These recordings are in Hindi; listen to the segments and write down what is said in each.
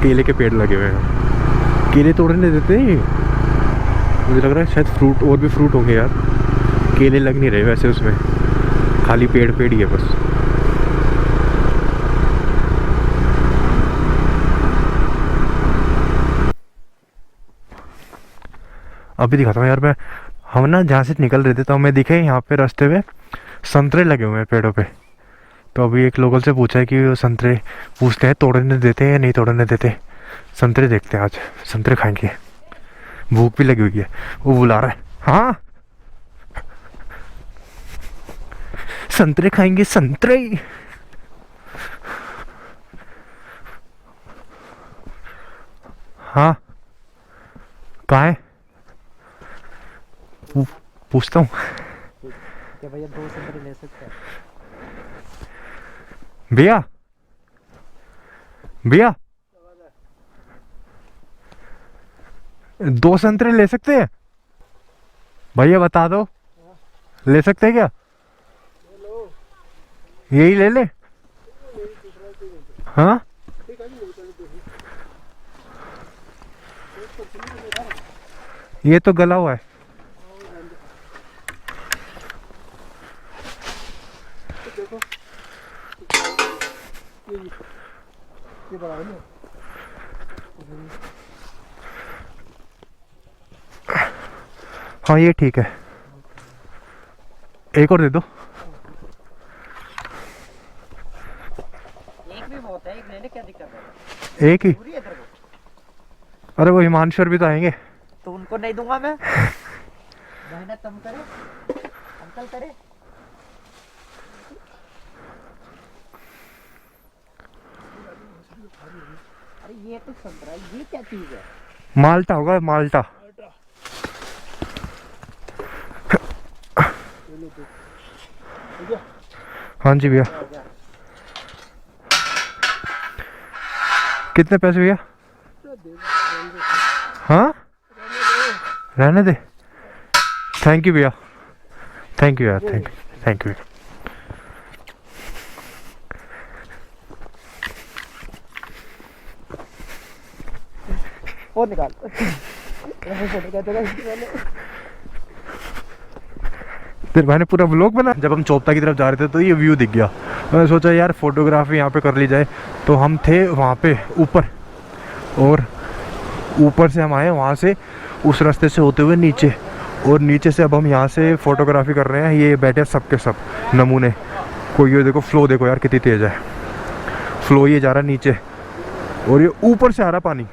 केले के पेड़ लगे हुए हैं। केले तोड़ने नहीं देते, मुझे लग रहा है शायद फ्रूट और भी फ्रूट होंगे यार। केले लग नहीं रहे वैसे उसमें, खाली पेड़ पेड़ ही है बस। अभी दिखाता हूँ यार मैं, हम ना जहाँ से निकल रहे थे तो हमें दिखे यहाँ पे रास्ते में संतरे लगे हुए हैं पेड़ों पे। तो अभी एक लोकल से पूछा है कि वो संतरे पूछते हैं तोड़ने देते हैं या नहीं तोड़ने देते। संतरे देखते हैं आज, संतरे खाएंगे, भूख भी लगी हुई है। वो बुला रहा है, हाँ संतरे खाएंगे संतरे। हाँ कहाँ है, पूछता हूँ। क्या भैया 2 संतरे ले सकते हैं? भैया भैया 2 संतरे ले सकते हैं भैया, बता दो ले सकते हैं क्या? यही ले ले। हाँ ये तो गला हुआ है। हाँ ये ठीक है, एक और दे दो। एक भी बहुत है, एक लेने क्या दिक्कत है? एक ही? पूरी है तेरे को? अरे वो हिमांशु भी तो आएंगे। तो उनको नहीं दूंगा मैं। मेहनत कम करे, अंकल करे। अरे ये तो संतरा, ये क्या चीज है? माल्टा होगा, माल्टा। हाँ जी भैया। कितने पैसे भैया? हाँ रहने दे। थैंक यू भैया, थैंक यू यार, थैंक यू। और निकाल। फिर मैंने पूरा व्लॉग बना। जब हम चोपता की तरफ जा रहे थे तो ये व्यू दिख गया, मैंने सोचा यार फोटोग्राफी यहाँ पे कर ली जाए। तो हम थे वहाँ पे ऊपर, और ऊपर से हम आए वहाँ से उस रास्ते से होते हुए नीचे, और नीचे से अब हम यहाँ से फोटोग्राफी कर रहे हैं। ये बैठे सब के सब नमूने। कोई ये देखो फ्लो, देखो यार कितनी तेज है फ्लो, ये जा रहा है नीचे और ये ऊपर से आ रहा पानी।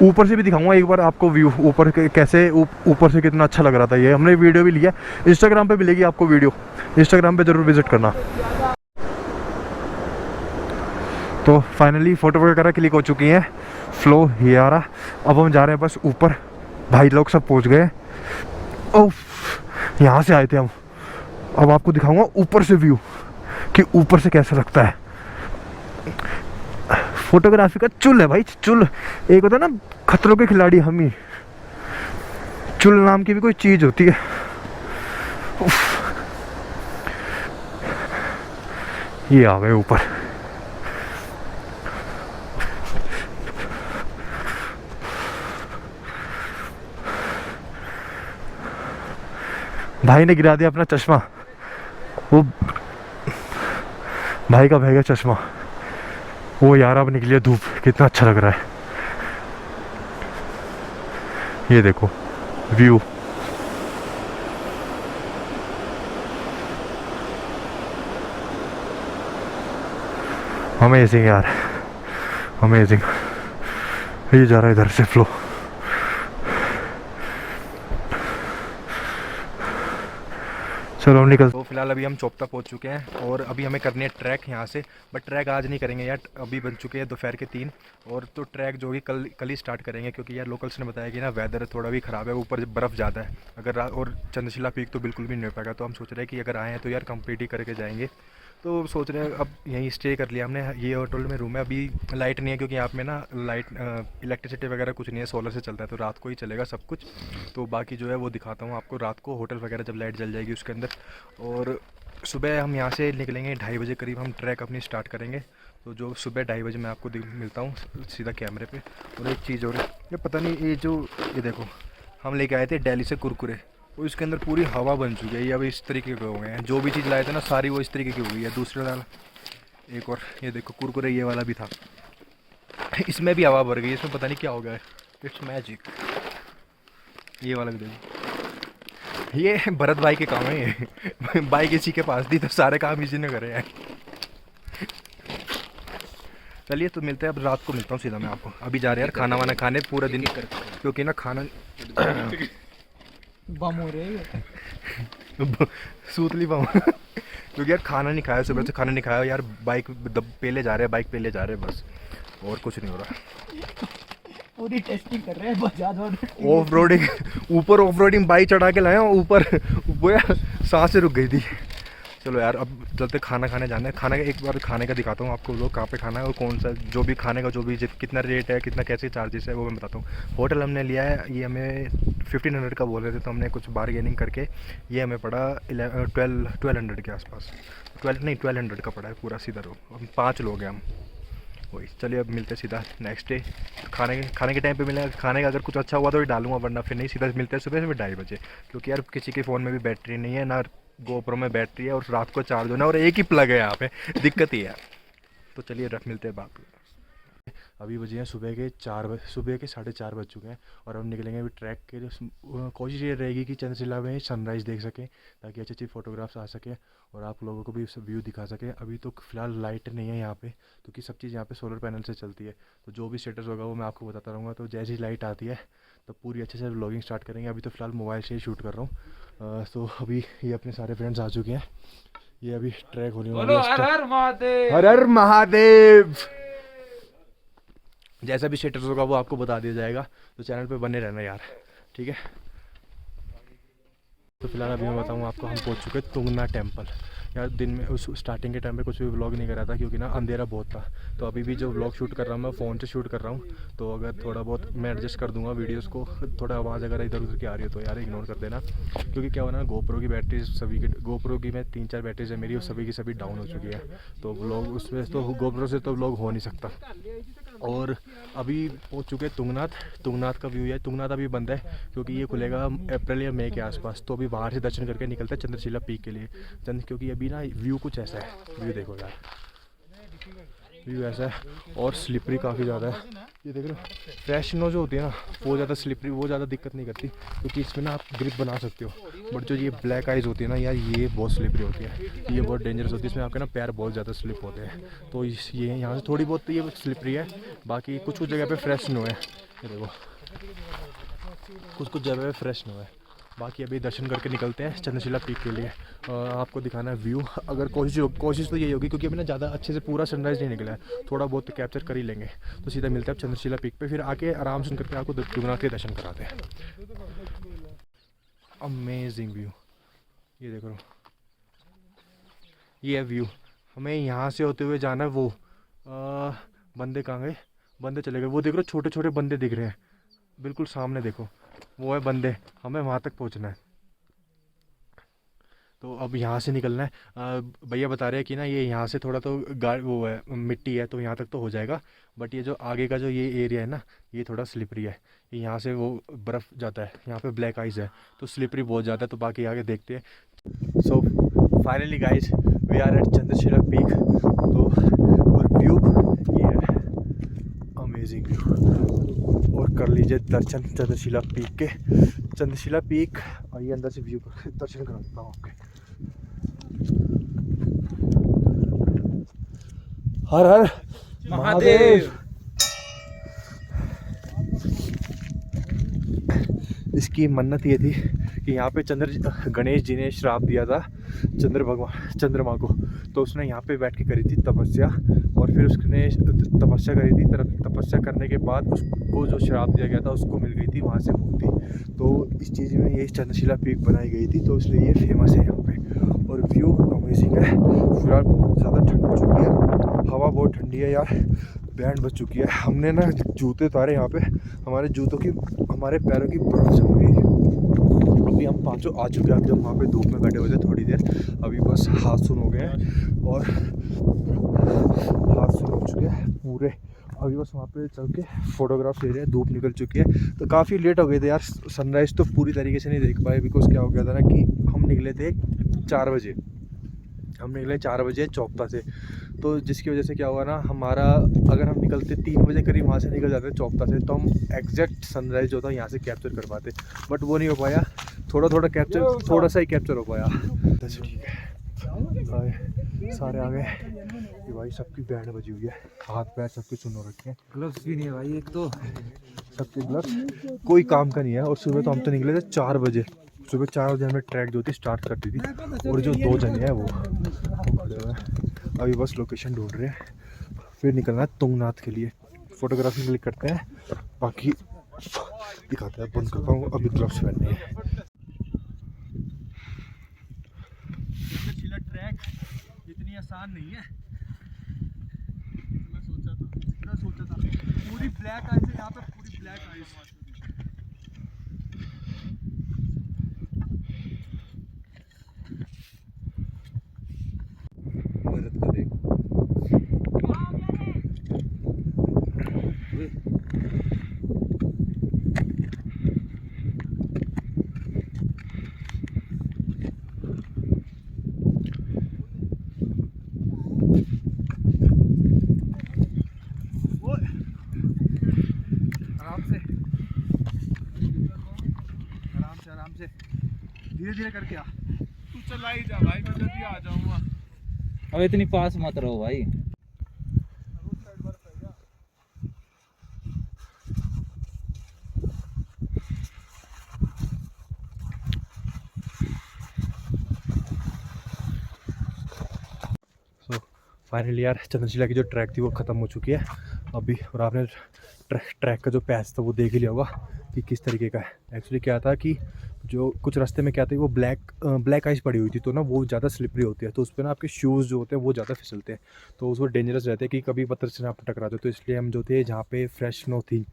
ऊपर से भी दिखाऊंगा एक बार आपको व्यू, ऊपर कैसे ऊपर से कितना अच्छा लग रहा था। ये हमने वीडियो भी लिया, इंस्टाग्राम पे मिलेगी आपको वीडियो, इंस्टाग्राम पे जरूर विजिट करना। तो फाइनली फोटो वगैरह क्लिक हो चुकी हैं, फ्लो ये आ रहा। अब हम जा रहे हैं बस ऊपर, भाई लोग सब पहुंच गए। ओह यहाँ से आए थे हम, अब आपको दिखाऊंगा ऊपर से व्यू कि ऊपर से कैसा लगता है। फोटोग्राफी का चुल है भाई, चुल। एक होता है ना खतरों के खिलाड़ी, हम ही। चुल नाम की भी कोई चीज होती है। ये आ गए ऊपर। भाई ने गिरा दिया अपना चश्मा, वो भाई का भैया चश्मा। वो यार अब निकली है धूप, कितना अच्छा लग रहा है। ये देखो व्यू, अमेजिंग यार, अमेजिंग। ये जा रहा है इधर से फ्लो। चलो हम निकल। तो फिलहाल अभी हम चोपता पहुंच चुके हैं और अभी हमें करनी है ट्रैक यहाँ से, बट ट्रैक आज नहीं करेंगे यार, अभी बन चुके हैं दोपहर के 3। और तो ट्रैक जो कि कल ही स्टार्ट करेंगे, क्योंकि यार लोकल्स ने बताया कि ना वेदर थोड़ा भी ख़राब है, ऊपर बर्फ़ ज़्यादा है। अगर और चंद्रशिला पीक तो बिल्कुल भी नहीं हो पाएगा। तो हम सोच रहे हैं कि अगर आए हैं तो यार कंप्लीट ही करके जाएंगे। तो सोच रहे हैं अब यहीं स्टे कर लिया हमने। ये होटल में रूम है, अभी लाइट नहीं है क्योंकि यहाँ पे ना लाइट इलेक्ट्रिसिटी वगैरह कुछ नहीं है, सोलर से चलता है, तो रात को ही चलेगा सब कुछ। तो बाकी जो है वो दिखाता हूँ आपको रात को, होटल वगैरह जब लाइट जल जाएगी उसके अंदर। और सुबह हम यहाँ से निकलेंगे 2:30 बजे करीब, हम ट्रैक अपनी स्टार्ट करेंगे। तो जो सुबह 2:30 बजे मैं आपको मिलता हूँ सीधा कैमरे पे। और एक चीज़ और है, ये पता नहीं ये देखो, हम लेके आए थे दिल्ली से कुरकुरे, और इसके अंदर पूरी हवा बन चुकी है। ये अब इस तरीके के हो गए हैं, जो भी चीज़ लाए थे ना सारी वो इस तरीके की हो गई है। दूसरा वाला एक और ये देखो कुरकुरे, ये वाला भी था, इसमें भी हवा भर गई, इसमें पता नहीं क्या हो गया है। It's magic. ये वाला भी देखो, ये भरत भाई के काम है ये बाइक इसी के पास थी तो सारे काम इसी ने करे हैं। चलिए तो मिलते हैं, अब रात को मिलता हूँ सीधा मैं आपको। अभी जा रहे हैं यार खाना वाना खाने, पूरा दिन क्योंकि ना खाना बम हो रहे सूतली बम क्योंकि यार खाना नहीं खाया, सुबह से खाना नहीं खाया यार। बाइक पेले जा रहे हैं, बाइक पेले जा रहे हैं बस, और कुछ नहीं हो रहा। पूरी टेस्टिंग कर रहे हैं बजाज और ऑफ रोडिंग, ऊपर ऑफ रोडिंग बाइक चढ़ा के लाया ऊपर, वो यार सांसें रुक गई थी। चलो यार अब चलते खाना खाने जाना है। खाने का एक बार खाने का दिखाता हूँ आपको, लोग कहाँ पे खाना है और कौन सा जो भी खाने का जो भी कितना रेट है, कितना कैसे चार्जेस है वो मैं बताता हूँ। होटल हमने लिया है, ये हमें 1500 का बोल रहे थे, तो हमने कुछ बारगेनिंग करके ये हमें पड़ा 1200 के आसपास। 1200 का पड़ा है पूरा सीधा रो। हम 5 लोग हैं हम, वही। चलिए अब मिलते हैं सीधा नेक्स्ट डे खाने के टाइम पे मिलेगा। खाने का अगर कुछ अच्छा हुआ तो डालूंगा, वरना फिर नहीं, सीधा मिलते हैं सुबह 2:30 बजे। क्योंकि यार किसी के फ़ोन में भी बैटरी नहीं है ना, गोप्रो में बैटरी है, और रात को चार्ज होना, और एक ही प्लग है यहाँ पे, दिक्कत ही है। तो चलिए मिलते हैं बात। अभी बजे हैं सुबह के 4:30 बज चुके हैं, और हम निकलेंगे अभी ट्रैक के लिए। कोशिश ये रहेगी कि चंद्रशिला में सनराइज़ देख सकें, ताकि अच्छी अच्छी फ़ोटोग्राफ्स आ सकें और आप लोगों को भी उस व्यू दिखा सकें। अभी तो फ़िलहाल लाइट नहीं है यहाँ पे, क्योंकि सब चीज़ यहाँ पे सोलर पैनल से चलती है। तो जो भी स्टेटस होगा वो मैं आपको बताता रहूँगा। तो जैसे ही लाइट आती है तो पूरी अच्छे से व्लॉगिंग स्टार्ट करेंगे। अभी तो फ़िलहाल मोबाइल से ही शूट कर रहा हूँ। तो अभी ये अपने सारे फ्रेंड्स आ चुके हैं, ये अभी ट्रैक होने वाला है। हर हर महादेव। जैसा भी स्टेटस होगा वो आपको बता दिया जाएगा, तो चैनल पे बने रहना यार, ठीक है। तो फिलहाल अभी मैं बताऊँ आपको, हम पहुंच चुके तुंगनाथ टेम्पल। यार दिन में उस स्टार्टिंग के टाइम पे कुछ भी व्लॉग नहीं कर रहा था, क्योंकि ना अंधेरा बहुत था। तो अभी भी जो व्लॉग शूट कर रहा हूँ मैं फ़ोन से शूट कर रहा हूँ, तो अगर थोड़ा बहुत मैं एडजस्ट कर दूंगा वीडियोस को। थोड़ा आवाज़ अगर इधर उधर की आ रही हो तो यार इग्नोर कर देना, क्योंकि क्या हुआ ना, गोप्रो की बैटरी सभी की, गोप्रो की मैं 3-4 बैटरीज है मेरी, और सभी की सभी डाउन हो चुकी है। तो व्लॉग उसमें तो गोप्रो से तो व्लॉग हो नहीं सकता। और अभी पहुंच चुके तुंगनाथ का व्यू है। तुंगनाथ अभी बंद है, क्योंकि ये खुलेगा अप्रैल या मई के आसपास। तो अभी बाहर से दर्शन करके निकलते हैं चंद्रशिला पीक के लिए। क्योंकि अभी ना व्यू कुछ ऐसा है, व्यू देखो यार, व्यू ऐसा है, और स्लिपरी काफ़ी ज़्यादा है। ये देख रहे हो, फ्रेश स्नो जो होती है ना वो ज़्यादा स्लिपरी, वो ज़्यादा दिक्कत नहीं करती, क्योंकि इसमें ना आप ग्रिप बना सकते हो। बट जो ये ब्लैक आइज़ होती है ना यार, ये बहुत स्लिपरी होती है, ये बहुत डेंजरस होती है। इसमें आपके ना पैर बहुत ज़्यादा स्लिप होते हैं। तो ये यहाँ से थोड़ी बहुत ये स्लिपरी है, बाकी कुछ कुछ जगह पे फ्रेश स्नो है। ये देखो कुछ कुछ जगह पे फ्रेश स्नो है। बाकी अभी दर्शन करके निकलते हैं चंद्रशिला पीक के लिए। आपको दिखाना है व्यू। अगर कोशिश तो यही होगी, क्योंकि अभी ना ज़्यादा अच्छे से पूरा सनराइज़ नहीं निकला है, थोड़ा बहुत तो कैप्चर कर ही लेंगे। तो सीधा मिलते हैं चंद्रशिला पीक पे, फिर आके आराम से करके आपको तुंगनाथ के दर्शन कराते हैं। अमेजिंग व्यू, ये देखो, ये है व्यू। हमें यहाँ से होते हुए जाना है, वो बंदे कहाँ गए, बंदे चले गए। वो देख रहे हो छोटे छोटे बंदे दिख रहे हैं, बिल्कुल सामने देखो, वो है बंदे। हमें वहाँ तक पहुँचना है। तो अब यहाँ से निकलना है। भैया बता रहे हैं कि ना ये यहाँ से थोड़ा तो वो है, मिट्टी है, तो यहाँ तक तो हो जाएगा। बट ये जो आगे का जो ये एरिया है ना, ये थोड़ा स्लिपरी है। यहाँ से वो बर्फ़ जाता है, यहाँ पे ब्लैक आइज़ है, तो स्लिपरी बहुत ज़्यादा है। तो बाकी आगे देखते हैं। So finally guys we are at Chandrashila peak. तो और व्यू ये है, अमेजिंग व्यू। और कर लीजिए दर्शन चंद्रशिला पीक के। चंद्रशिला पीक, आइए अंदर से व्यू दर्शन करा देता हूँ आपके। हर हर महादेव। इसकी मन्नत ये थी कि यहाँ पे गणेश जी ने श्राप दिया था चंद्रमा को। तो उसने यहाँ पे बैठ के करी थी तपस्या, और फिर उसने तपस्या करी थी। तपस्या करने के बाद उसको जो श्राप दिया गया था उसको मिल गई थी वहाँ से मुक्ति। तो इस चीज़ में ये चंद्रशिला पीक बनाई गई थी, तो इसलिए ये फेमस है यहाँ पे। और व्यू अमेजिंग है। फिलहाल बहुत ज़्यादा ठंड हो चुकी है, हवा बहुत ठंडी है यार, बैंड बज चुकी है। हमने ना जूते उतारे यहाँ पे, हमारे जूतों की, हमारे पैरों की बर्फ़ जम गई। अभी हम पाँचों आ चुके हैं। अभी हम वहाँ पे धूप में बैठे हुए थे थोड़ी देर, अभी बस हाथ सुन हो गए हैं और हाथ सुन हो चुके हैं पूरे। अभी बस वहाँ पे चल के फ़ोटोग्राफ ले रहे हैं। धूप निकल चुकी है तो काफ़ी लेट हो गए थे यार। सनराइज़ तो पूरी तरीके से नहीं देख पाए, बिकॉज क्या हो गया था ना कि हम निकले थे 4 बजे, हम निकले 4 बजे चौपता से। तो जिसकी वजह से क्या हुआ ना, हमारा अगर हम निकलते 3 बजे करीब वहाँ से निकल जाते चौपता से, तो हम एग्जैक्ट सनराइज़ जो था यहाँ से कैप्चर कर पाते, बट वो नहीं हो पाया। थोड़ा कैप्चर, थोड़ा सा ही कैप्चर हो पाया। तो ठीक है, सारे आ गए। ये भाई सबकी बैंड बजी हुई है, हाथ पैर सबके सुन हो रखे हैं। ग्लव्स भी नहीं है भाई, एक तो सबके ग्लव्स कोई काम का नहीं है। और सुबह तो हम तो निकले थे 4 बजे, सुबह 4 बजे हमें ट्रैक जो थी स्टार्ट कर दी थी। और जो 2 जने हैं वो खड़े हुए हैं, अभी बस लोकेशन ढूंढ रहे हैं, फिर निकलना है तुंगनाथ के लिए। फोटोग्राफी क्लिक करते हैं, बाकी दिखाते हैं। बंद करता हूँ, अभी ग्लव्स पहनने हैं। ट्रैक इतनी आसान नहीं है, मैं सोचा था पूरी ब्लैक आइस है यहाँ पे, पूरी ब्लैक आइस। भरत को देख, आराम से धीरे धीरे करके आ। तू चला ही जा भाई, मैं जल्दी आ जाऊंगा। अब इतनी पास मत रहो भाई। सो फाइनली यार चंद्रशिला की जो ट्रैक थी वो ख़त्म हो चुकी है अभी। और आपने ट्रैक का जो पैच था वो देख ही लिया होगा कि किस तरीके का है। एक्चुअली क्या था कि जो कुछ रास्ते में क्या था, वो ब्लैक आइस पड़ी हुई थी, तो ना वो ज़्यादा स्लिपरी होती है, तो उस पर ना आपके शूज़ जो होते हैं वो ज़्यादा फिसलते हैं, तो उसको डेंजरस रहते हैं कि कभी पत्थर से आप टकरा जाओ। तो इसलिए हम जो थे जहाँ पे फ्रेश स्नो थी,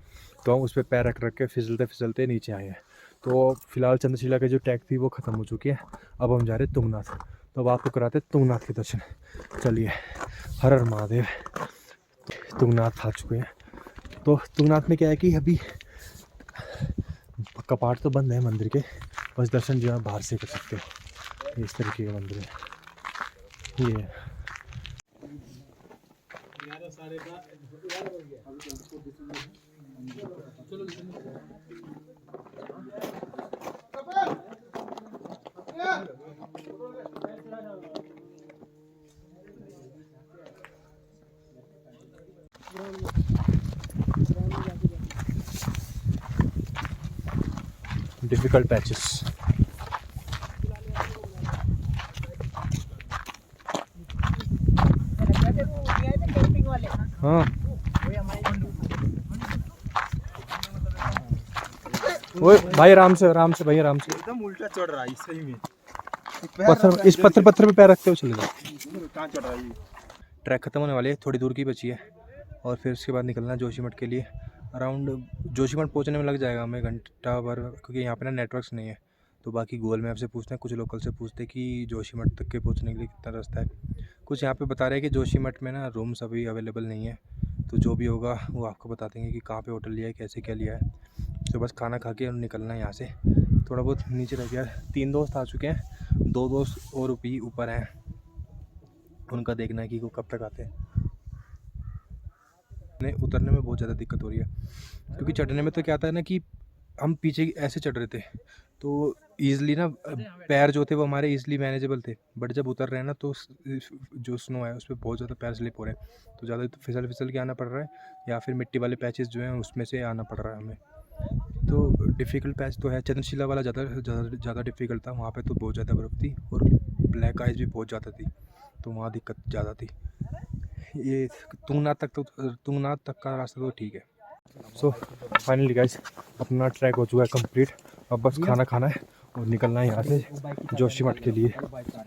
तो हम उस पर पैर रख के फिसलते फिसलते नीचे आए हैं। तो फिलहाल चंद्रशिला की जो ट्रैक थी वो ख़त्म हो चुकी है। अब हम जा रहे हैं तुंगनाथ, तो अब आपको कराते हैं तुंगनाथ के दर्शन। चलिए, हर हर महादेव। तुंगनाथ आ चुके हैं। तो तुंगनाथ में क्या है कि अभी कपाट तो बंद है मंदिर के, बस दर्शन जो है बाहर से कर सकते हो। इस तरीके का मंदिर है ये। Difficult patches. हाँ, ओए भाई आराम से भाई आराम से। एकदम उल्टा चढ़ रहा है सही में। पत्थर, इस पत्थर पे पैर रखते हो चले जाओ। कहाँ चढ़ रहा है? ट्रैक ख़त्म होने वाली है, थोड़ी दूर की बची है, और फिर उसके बाद निकलना है जोशीमठ के लिए। अराउंड जोशीमठ पहुंचने में लग जाएगा हमें घंटा भर, क्योंकि यहाँ पे ना नेटवर्क्स नहीं है। तो बाकी गूगल मैप से पूछते हैं, कुछ लोकल से पूछते हैं कि जोशीमठ तक के पहुंचने के लिए कितना रास्ता है। कुछ यहाँ पे बता रहे हैं कि जोशीमठ में ना रूम्स अभी अवेलेबल नहीं है, तो जो भी होगा वो आपको बता देंगे कि कहाँ पे होटल लिया है, कैसे क्या लिया है। तो बस खाना खा के निकलना है यहाँ से। थोड़ा बहुत नीचे रह गया, 3 दोस्त आ चुके हैं, 2 दोस्त और भी ऊपर हैं, उनका देखना है कि वो कब तक आते हैं। उतरने में बहुत ज़्यादा दिक्कत हो रही है, क्योंकि चढ़ने में तो क्या आता है ना कि हम पीछे ऐसे चढ़ रहे थे तो ईज़िली ना पैर जो थे वो हमारे ईज़िली मैनेजेबल थे, बट जब उतर रहे हैं ना तो जो स्नो है उस पर बहुत ज़्यादा पैर स्लिप हो रहे हैं, तो ज़्यादा तो फिसल के आना पड़ रहा है, या फिर मिट्टी वाले पैचेस जो हैं उसमें से आना पड़ रहा है हमें। तो डिफ़िकल्ट पैच तो है। चंद्रशिला वाला ज़्यादा डिफ़िकल्ट था, वहाँ पे तो बहुत ज़्यादा बर्फ़ थी और ब्लैक आइस भी बहुत ज़्यादा थी, तो वहाँ दिक्कत ज़्यादा थी। ये तुंगनाथ तक का रास्ता तो ठीक है। सो फाइनली गाइस अपना ट्रैक हो चुका है कंप्लीट। अब बस खाना खाना है और निकलना है यहाँ से जोशीमठ के लिए।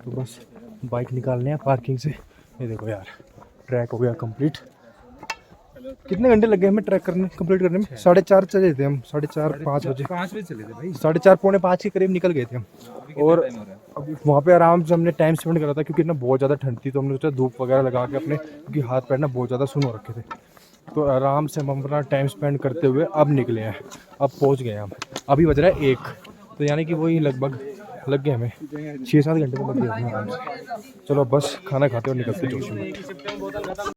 तो बस बाइक निकालने हैं पार्किंग से। ये देखो यार, ट्रैक हो गया कंप्लीट। कितने घंटे लगे हमें ट्रैक करने कंप्लीट करने में? 4:30 चले थे हम, 4:30 5 बजे, 5 बजे चले थे भाई। 4:30 पौने 5 के करीब निकल गए थे हम। और अब वहाँ पे आराम से हमने टाइम स्पेंड करा था क्योंकि ना बहुत ज़्यादा ठंड थी, तो हमने सोचा धूप वगैरह लगा के अपने, क्योंकि हाथ पैर ना बहुत ज़्यादा सुन हो रखे थे, तो आराम से हम अपना टाइम स्पेंड करते हुए अब निकले हैं। अब पहुँच गए हम, अभी बज रहा है 1, तो यानी कि वही लगभग लग गए हमें 6-7 घंटे तो लग गए हमें आराम से। चलो बस खाना खाते और निकलते जोशी में।